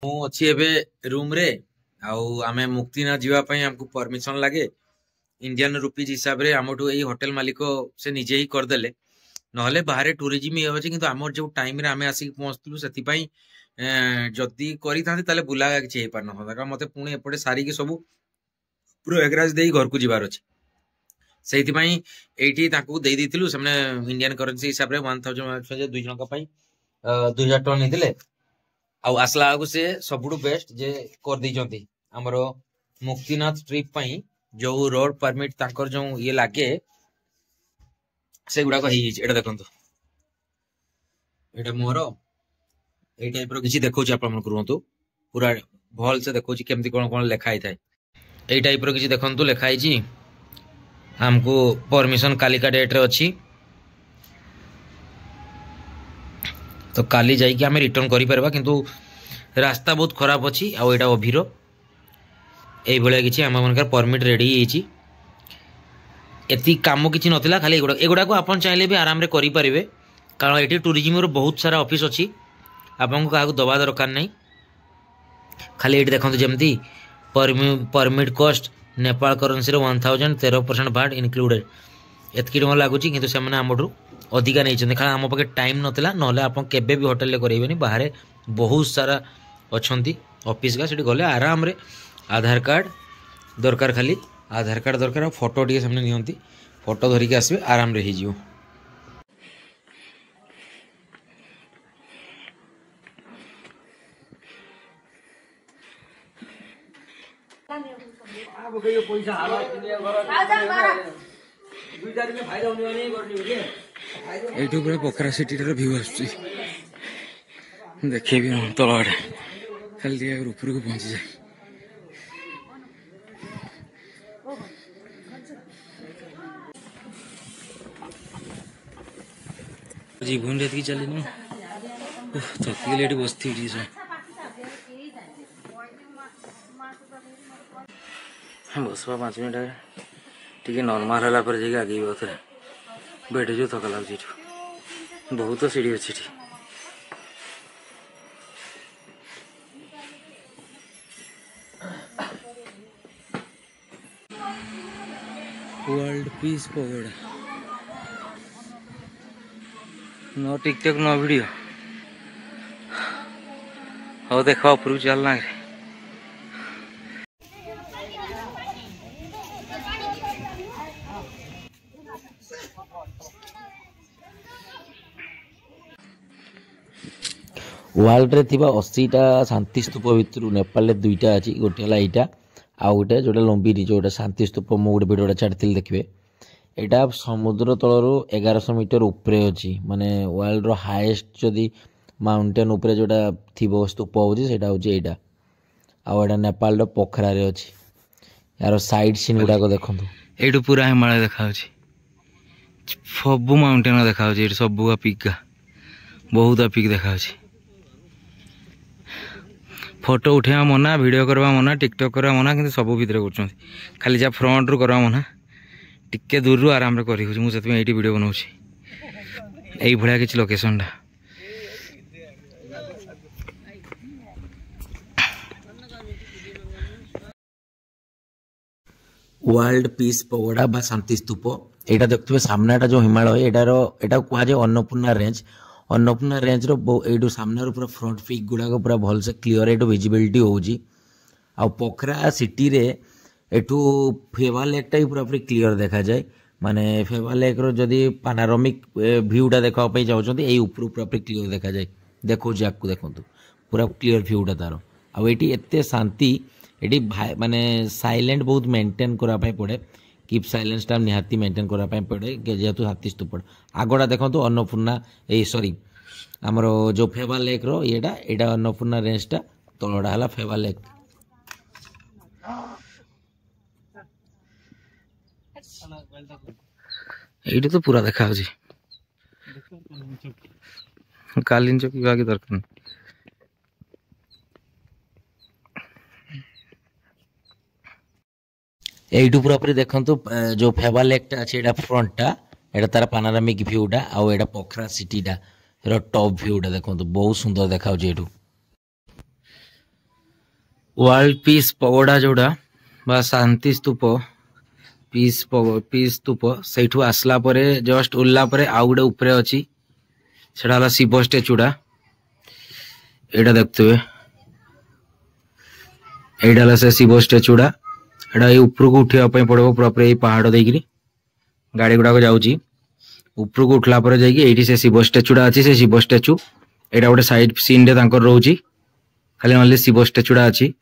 ମୁଁ ଅଛି ଏବେ ରୁମ୍ ରେ ଆଉ ଆମେ ମୁକ୍ତିନାଥ ଯିବା ପାଇଁ ଆମକୁ परमिशन ଲାଗେ इंडियन रुपीज हिसाब रे हमठू एई होटल मालिक से निजे ही करदेले नहले बाहरे टूरिज्म ही होचे किंतु हमर जो टाइम रे हमें आसी पहुंचलु सेति पई जदी करी थांते ताले बुला किछि हे पार न होता मते पुणी एपटे सारी के सब पूरा एग्राज देई घर को जिबार अछि सेति पई एठी ताकू देई दिथिलु हमने इंडियन करेंसी हिसाब रे 1000 दुई जन का पई 2000 टन निदिले आउ आसला आगु से सबुठु बेस्ट जे कर दी आमर मुक्तिनाथ ट्रिप पई जो रोड परमिट ताकर जो ये लागे से गुडा को एटा देखंतु एटा मोर ए टाइप रो किछि देखौ छी आपण मन करंतु पूरा भल से देखौ छी केमति कोन कोन लिखाई थाए ए टाइप रो किछि देखंतु लिखाई छी हमको परमिशन कालिका डेट रे अछि तो काली जाई कि हमें रिटर्न करि परबा किंतु रास्ता बहुत खराब अछि आ एटा अभिरो एई भले किछि हम मनकर परमिट रेडी हेछि एति काम किछि नथिला खाली एगुडा को आपण चाहिले भी आराम रे करि परिबे कारण एठी टूरिज्म रो बहुत सारा ऑफिस अछि आपन को काहू दबा दरकार नै खाली एठी देखंतु जेमति परमिट कॉस्ट नेपाल करेंसी रो 1013% बाट इंक्लूडेड एतकी टका लागुची किंतु से माने हमठू अधिका नहीं चंदे खाली हम पके टाइम नथिला नहले आपन केबे भी होटल ले करैबेनी बाहरे बहुत सारा अछंती ऑफिस का सेठी गले आराम रे आधार कार्ड दरकार खाली आधार कार्ड दरकार फोटो टी सामने नियंती फोटो धरिक आसबे आराम रे हिजियो एठू पूरा पोखरा सिटी रो व्यू आछी देखिए भी तल आड़े खाली दिया ऊपर को पहुंची जाए जीवन रेत की चली ना थकी लेट बसती बसवा 5 मिनट टी नॉर्मल है आगे थे बैठ जो थका लगे बहुत सीढ़ी अच्छी world peace pagoda no TikTok no video हो देखो ऊपर चलना वर्ल्ड रे थिबा 80टा शांति स्तूप भितर नेपाल रे 2टा अछि गोटे हला एटा आ गोटे जोटा लंबी जोटा शांति स्तूप मो गोटे वीडियो छाड़ती देखिए यहाँ समुद्र तलू 1100 मीटर उपरे अच्छी माने वर्ल्ड रो हाईएस्ट जदि माउंटेन उपरे जोटा थी स्तूप होची सेटा होची एटा आ एटा नेपाल रो पोखरा रे अछि यार साइड सीन गुडा को देखंतु एटू पूरा हिमालय देखाउची सब माउंटेन देखाउची एट सब पिक बहुत पिक देखाउची फोटो उठेवा मना वीडियो करवा मना टिकटॉक करवा मना किंतु सब भितर कर खाली जा फ्रंट रू करवा मना टिके दूर रू आराम रे करी होची मु सेति एठी वीडियो बनाउची एई भलिया किछ लोकेशन टा वर्ल्ड पीस पगोड़ा बा शांति स्तूप एटा देखथबे सामनाटा जो हिमालय एटा कुआ जे अन्नपूर्णा रेंज रो एडू सामने रो पूरा फ्रंट पिक गुडा को पूरा भल से क्लियर एडू विजिबिलिटी होउजी आ पोखरा सिटी रे एठू फेवा लेक टा पूरा पूरी क्लियर देखा जाए माने फेवा लेक रो जदी पानारोमिक व्यूटा देखा पई जाउछंती एई ऊपर पूरा पूरी क्लियर देखा जाए देखो जी आपको देखंतु पूरा क्लियर व्यूटा तारो आ एटी एते शांति एटी माने साइलेंट बहुत मेंटेन करा पई पड़े कीप साइलेंस टा निहाती मेंटेन करा पई पड़े जेतु हाथी स्तूप आगोडा देखंतु अन्नपूर्णा ए सॉरी हमरो जो फेवा लेक रो एटा अन्नपूर्णा रेंज टा तळडा हला फेवा लेक एटी तो पूरा देखा होजी कालीन चौकी आगे दरकार एटू पूरा पूरी देखंतु जो फेवा लेक टा अछि एटा फ्रंट टा एटा तार पानारामिक व्यू टा आ एटा पोखरा सिटी टा रो टॉप व्यू टा देखंतु बहुत सुंदर देखाउ जे एटू वर्ल्ड पीस पगोड़ा जोड़ा बा शांति स्तूप पीस स्तूप से आसला परे जस्ट उल्ला परे आउ गोटे उपरे अच्छी सेटा शिव स्टेचुड़ा एटा देखते एटा से शिव स्टेचुड़ा एटा उपरକୁ उठापी पड़ो पूरा ये पहाड़ देकरी गाड़ी गुड़ाक जाऊँगी उपरକୁ उठला पर जाइए से शिव स्टेचुड़ा अच्छी से शिव स्टेचु एटा गोटे साइड सीन रे रोचे खाली ओनली शिव स्टेचुड़ा अच्छी